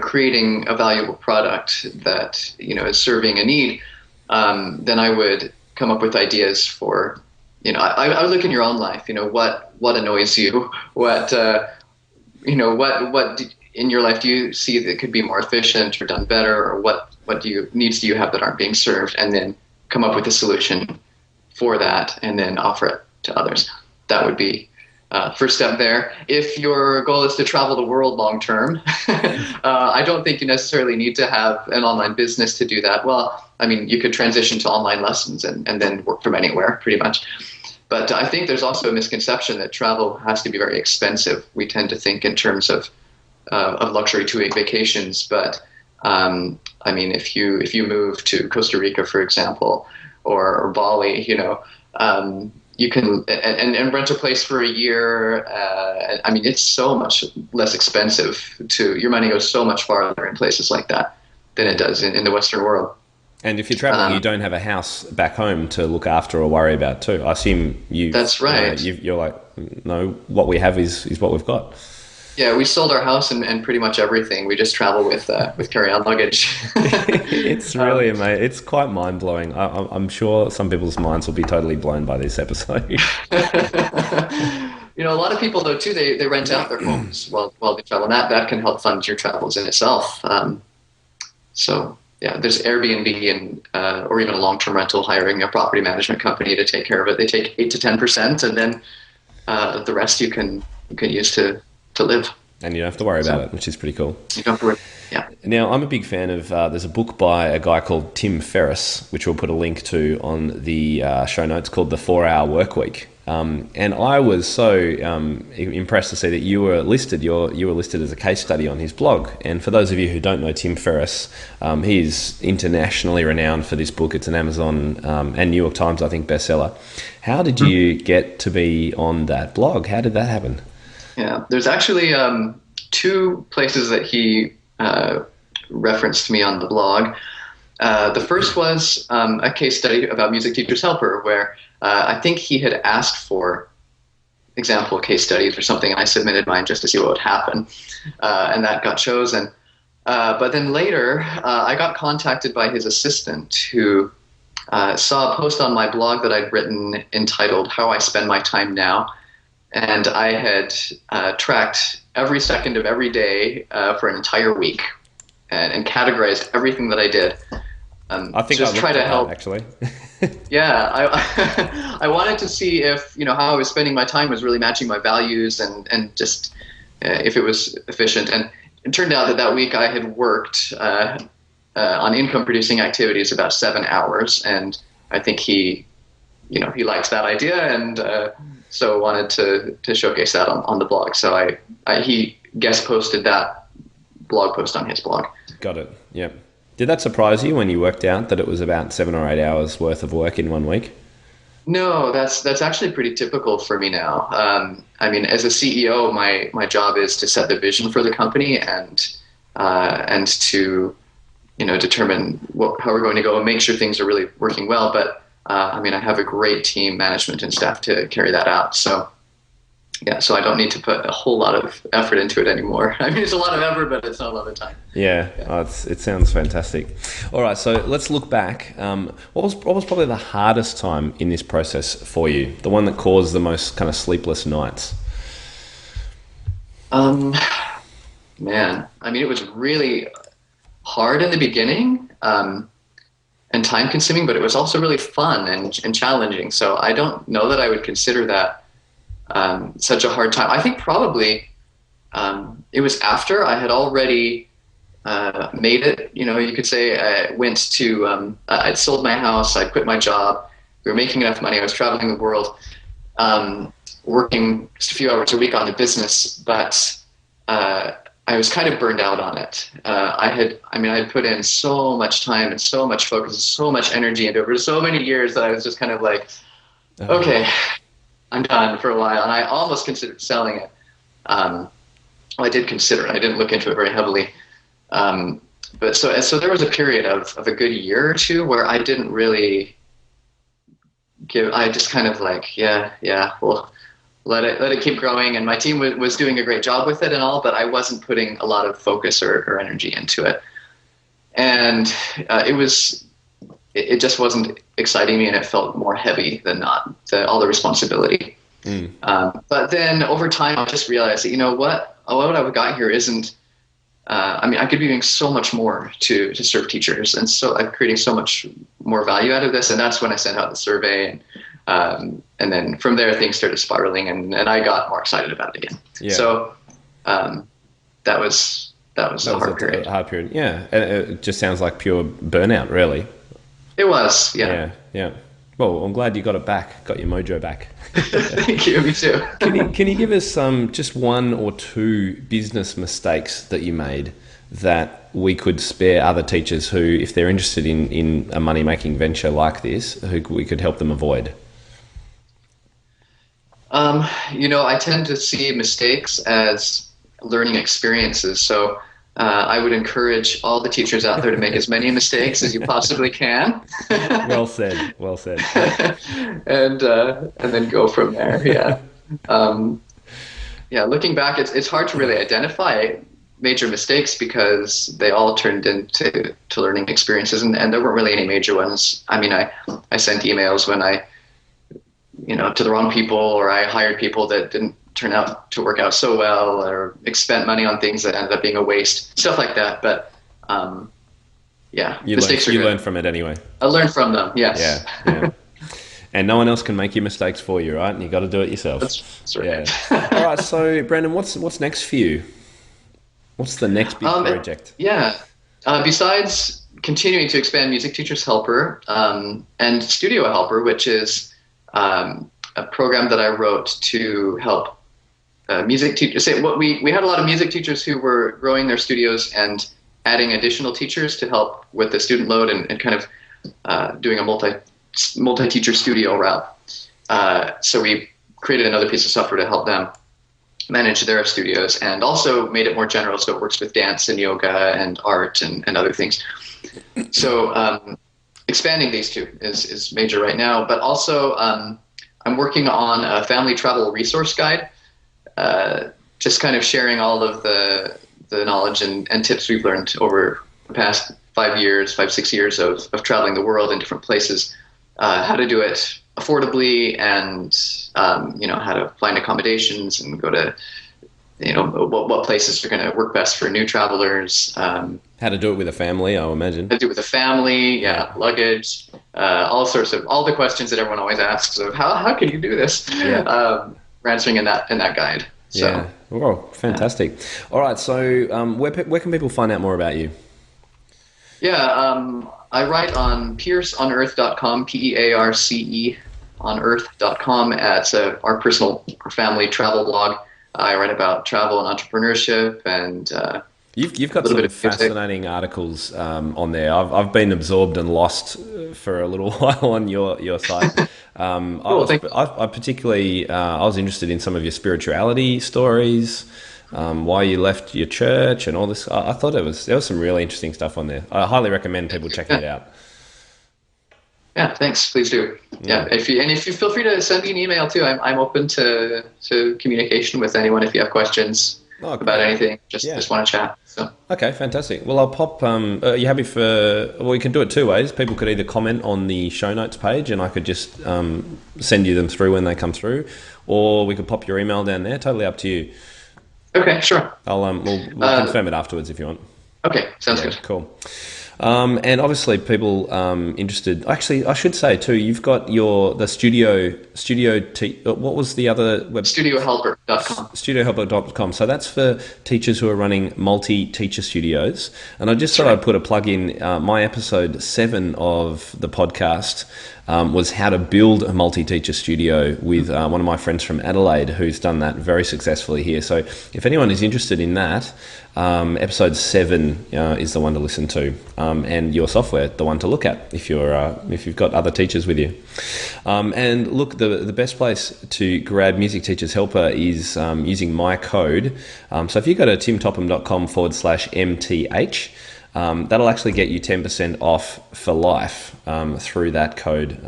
creating a valuable product that is serving a need, then I would come up with ideas for, I would look in your own life, what annoys you, what in your life do you see that could be more efficient or done better, or what needs do you have that aren't being served, and then come up with a solution for that and then offer it to others. That would be first step there. If your goal is to travel the world long term, I don't think you necessarily need to have an online business to do that. Well, I mean, you could transition to online lessons and then work from anywhere pretty much. But I think there's also a misconception that travel has to be very expensive. We tend to think in terms of luxury 2-week vacations. But I mean, if you move to Costa Rica, for example, or Bali, you can and rent a place for a year. I mean, it's so much less expensive your money goes so much farther in places like that than it does in the Western world. And if you're traveling, you don't have a house back home to look after or worry about too. I assume you. That's right. You're like, no, what we have is what we've got. Yeah, we sold our house and pretty much everything. We just travel with carry-on luggage. It's really amazing. It's quite mind-blowing. I'm sure some people's minds will be totally blown by this episode. A lot of people, though, too, they rent out their homes while they travel. And that can help fund your travels in itself. So, yeah, there's Airbnb and or even a long-term rental, hiring a property management company to take care of it. They take 8 to 10%, and then the rest you can use to live. And you don't have to worry about it, which is pretty cool. You don't have to worry. Yeah. Now, I'm a big fan of, there's a book by a guy called Tim Ferriss, which we'll put a link to on the show notes, called The 4-Hour Workweek. And I was so impressed to see that you were listed as a case study on his blog. And for those of you who don't know Tim Ferriss, he's internationally renowned for this book. It's an Amazon and New York Times, I think, bestseller. How did you get to be on that blog? How did that happen? Yeah, there's actually 2 places that he referenced me on the blog. The first was a case study about Music Teacher's Helper, where I think he had asked for example case studies or something, and I submitted mine just to see what would happen, and that got chosen. But then later, I got contacted by his assistant, who saw a post on my blog that I'd written entitled "How I Spend My Time Now." And I had tracked every second of every day for an entire week and categorized everything that I did. I think just I try to help. Actually. Yeah, I wanted to see if how I was spending my time was really matching my values and just if it was efficient. And it turned out that week I had worked on income producing activities about 7 hours, and I think he likes that idea and. So wanted to showcase that on the blog. So he guest posted that blog post on his blog. Got it. Yeah. Did that surprise you when you worked out that it was about 7 or 8 hours worth of work in 1 week? No, that's actually pretty typical for me now. I mean, as a CEO, my job is to set the vision for the company and to determine how we're going to go and make sure things are really working well. But I mean, I have a great team, management and staff to carry that out. So, yeah, so I don't need to put a whole lot of effort into it anymore. I mean, it's a lot of effort, but it's not a lot of time. Yeah. Oh, it sounds fantastic. All right, so let's look back. What was probably the hardest time in this process for you? The one that caused the most kind of sleepless nights? Man, I mean, it was really hard in the beginning. And time consuming, but it was also really fun and challenging. So I don't know that I would consider that such a hard time. I think probably it was after I had already made it. You could say I went to, I'd sold my house, I quit my job, we were making enough money, I was traveling the world, working just a few hours a week on the business, but I was kind of burned out on it. I had put in so much time and so much focus, and so much energy into it for so many years that I was just kind of like, okay, I'm done for a while. And I almost considered selling it. Well, I did consider it. I didn't look into it very heavily. But so there was a period of a good year or two where I didn't really I just kind of like, yeah, well, let it keep growing, and my team was doing a great job with it and all, but I wasn't putting a lot of focus or energy into it. And it it just wasn't exciting me, and it felt more heavy than not, all the responsibility. But then over time, I just realized that, what I've got here isn't, I could be doing so much more to serve teachers, and so I'm creating so much more value out of this. And that's when I sent out the survey, and then from there things started spiraling, and I got more excited about it again. Yeah. So that was a hard period. A hard period, yeah. It just sounds like pure burnout, really. It was, yeah. Yeah. Well, I'm glad you got it back, got your mojo back. Thank you, me too. Can you give us just one or two business mistakes that you made that we could spare other teachers who, if they're interested in a money-making venture like this, who we could help them avoid? I tend to see mistakes as learning experiences. So I would encourage all the teachers out there to make as many mistakes as you possibly can. Well said. And then go from there. Yeah. Looking back, it's hard to really identify major mistakes because they all turned into learning experiences, and there weren't really any major ones. I sent emails when to the wrong people, or I hired people that didn't turn out to work out so well, or spent money on things that ended up being a waste, stuff like that. But mistakes you learn from it anyway. I learned from them, yes. Yeah. And no one else can make your mistakes for you, right? And you got to do it yourself. That's right. Yeah. All right, so Brandon, what's next for you? What's the next big project? Besides continuing to expand Music Teachers Helper and Studio Helper, which is a program that I wrote to help music teachers. We had a lot of music teachers who were growing their studios and adding additional teachers to help with the student load, and kind of doing a multi-teacher studio route. So we created another piece of software to help them manage their studios, and also made it more general, so it works with dance and yoga and art and other things. So expanding these two is major right now, but also I'm working on a family travel resource guide, just kind of sharing all of the knowledge and tips we've learned over the past 6 years of traveling the world in different places, how to do it affordably, and how to find accommodations and go to what places are going to work best for new travelers. How to do it with a family, I imagine. How to do it with a family, luggage, all the questions that everyone always asks of how can you do this? We're answering in that guide. So, yeah. Oh, fantastic. All right. So where can people find out more about you? I write on pearceonearth.com, Pearce on earth.com. It's our family travel blog. I write about travel and entrepreneurship, and you've got some fascinating articles on there. I've been absorbed and lost for a little while on your site. I particularly I was interested in some of your spirituality stories, why you left your church, and all this. I thought there was some really interesting stuff on there. I highly recommend people checking it out. Yeah, thanks. Please do. Yeah, if you feel free to send me an email too. I'm open to communication with anyone if you have questions about anything. Just want to chat. So. Okay, fantastic. Well, I'll pop. Are you happy for? Well, we can do it two ways. People could either comment on the show notes page, and I could just send you them through when they come through, or we could pop your email down there. Totally up to you. Okay, sure. We'll confirm it afterwards if you want. Okay, sounds good. Cool. And obviously people interested. Actually, I should say too, you've got the studio. What was the other website? Studiohelper.com. Studiohelper.com. So that's for teachers who are running multi-teacher studios. And I just thought I'd put a plug in. My episode 7 of the podcast was how to build a multi-teacher studio with one of my friends from Adelaide, who's done that very successfully here. So if anyone is interested in that, episode 7 is the one to listen to, and your software the one to look at if you've got other teachers with you. And look, the best place to grab Music Teachers Helper is using my code. So if you go to timtopham.com/MTH, that'll actually get you 10% off for life through that code,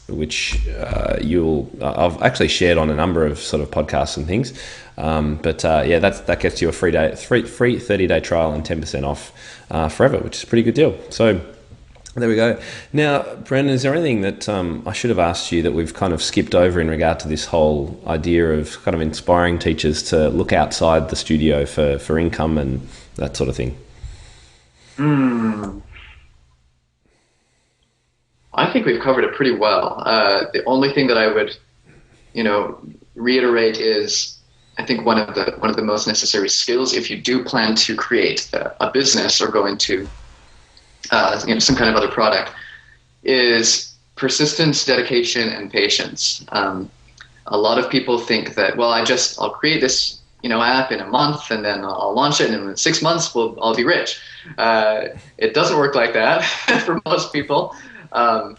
which I've actually shared on a number of sort of podcasts and things. That gets you a free 30-day trial and 10% off forever, which is a pretty good deal. So There we go. Now, Brendan, is there anything that I should have asked you that we've kind of skipped over in regard to this whole idea of kind of inspiring teachers to look outside the studio for income and that sort of thing? I think we've covered it pretty well. The only thing that I would, reiterate is, I think one of the most necessary skills if you do plan to create a business or go into some kind of other product is persistence, dedication, and patience. A lot of people think that, well, I'll create this app in a month and then I'll launch it, and in 6 months I'll be rich. It doesn't work like that for most people, and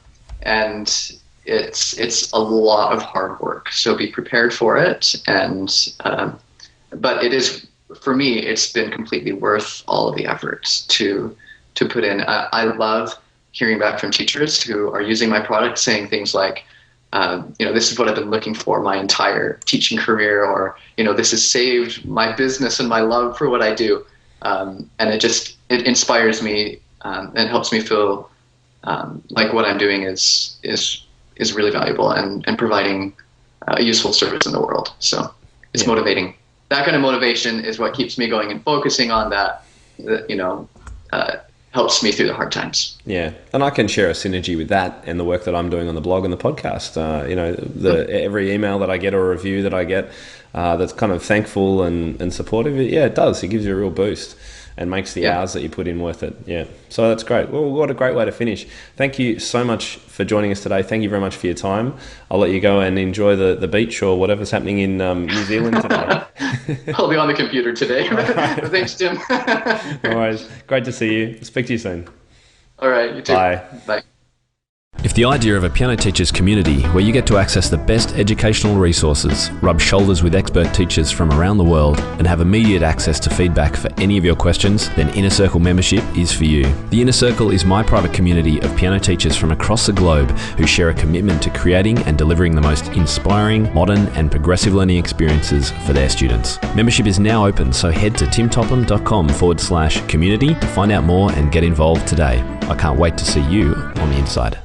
it's a lot of hard work. So be prepared for it, but it is, for me, it's been completely worth all of the efforts to put in. I love hearing back from teachers who are using my product saying things like, this is what I've been looking for my entire teaching career, or, this has saved my business and my love for what I do. And it inspires me and helps me feel like what I'm doing is really valuable and providing a useful service in the world. So it's motivating. That kind of motivation is what keeps me going and focusing on that, helps me through the hard times. Yeah, and I can share a synergy with that and the work that I'm doing on the blog and the podcast. Every email that I get or review that I get that's kind of thankful and supportive, it does. It gives you a real boost and makes the hours that you put in worth it. Yeah, so that's great. Well, what a great way to finish. Thank you so much for joining us today. Thank you very much for your time. I'll let you go and enjoy the beach or whatever's happening in New Zealand today. I'll be on the computer today. Thanks, Tim. No worries. Great to see you. Speak to you soon. All right, you too. Bye. Bye. If the idea of a piano teachers community where you get to access the best educational resources, rub shoulders with expert teachers from around the world, and have immediate access to feedback for any of your questions, then Inner Circle membership is for you. The Inner Circle is my private community of piano teachers from across the globe who share a commitment to creating and delivering the most inspiring, modern and progressive learning experiences for their students. Membership is now open, so head to timtopham.com/community to find out more and get involved today. I can't wait to see you on the inside.